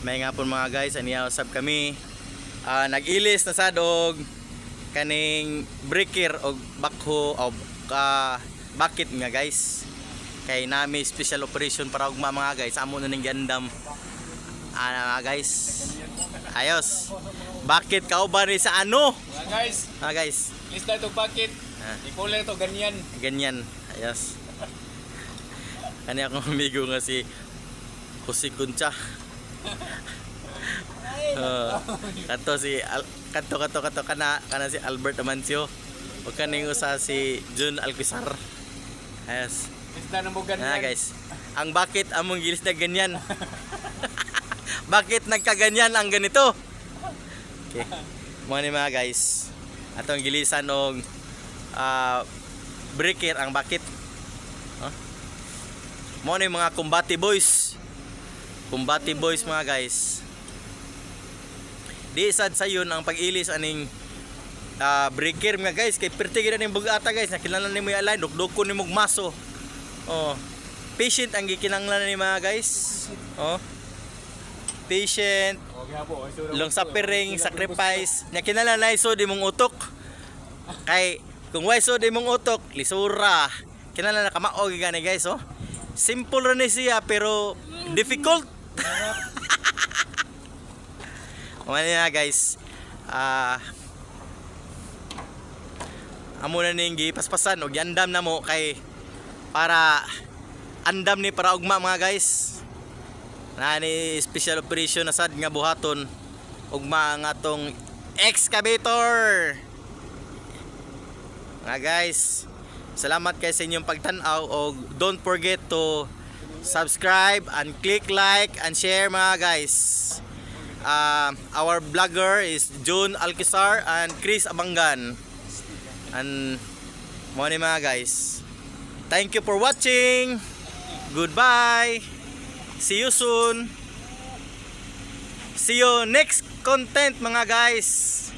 May nga po mga guys, aniya usab kami. Nag-ilis na sad og kaning breaker og bakho o bakit nga guys. Kay nami special operation para ugma mga guys. Amo na ning gandam. Guys. Ayos. Bakit ka ba ni sa ano? Mga guys. Lista ito bakit. Ikulay ito ganyan. Ganyan. Ayos. Kani akong amigo nga si Jose Concha. Kato si kato kana si Albert Amancio. O kaning usa si Jun Alquizar. Ayos. Lista na mo ganyan. Guys. Ang bakit among gilis na ganyan. Bakit nagkaganyan ang ganito? Okay. Mga ni mga guys. Atong gilisan og breaker ang bakit. Mga ni mga Combati boys. Combati boys mga guys. Di sad sayon ang pag-ilis aning breaker mga guys. Kay perti gid ning bugata guys. Nakilala nimo yung align, dukdukon nimo maso. Patient ang gikinahanglan ni mga guys. Patient, long suffering, sacrifice. Nya kinahanglan so di mong utok. Kay kung way so di mong utok, lisura. Kinahanglan kamao gani guys, Simple ra ni siya pero difficult. Mali na guys. Amo na ning gipaspasan og yandam na mo kay para andam ni para ugma mga guys. Nani special operation na sad nga buhaton ugma nga tong excavator. Nga guys, salamat kay sa inyong pagtan-aw og don't forget to subscribe and click like and share mga guys. Our vlogger is Jun Alquizar and Chris Abangan. And mo ni mga guys. Thank you for watching. Goodbye. See you soon. See you next content mga guys.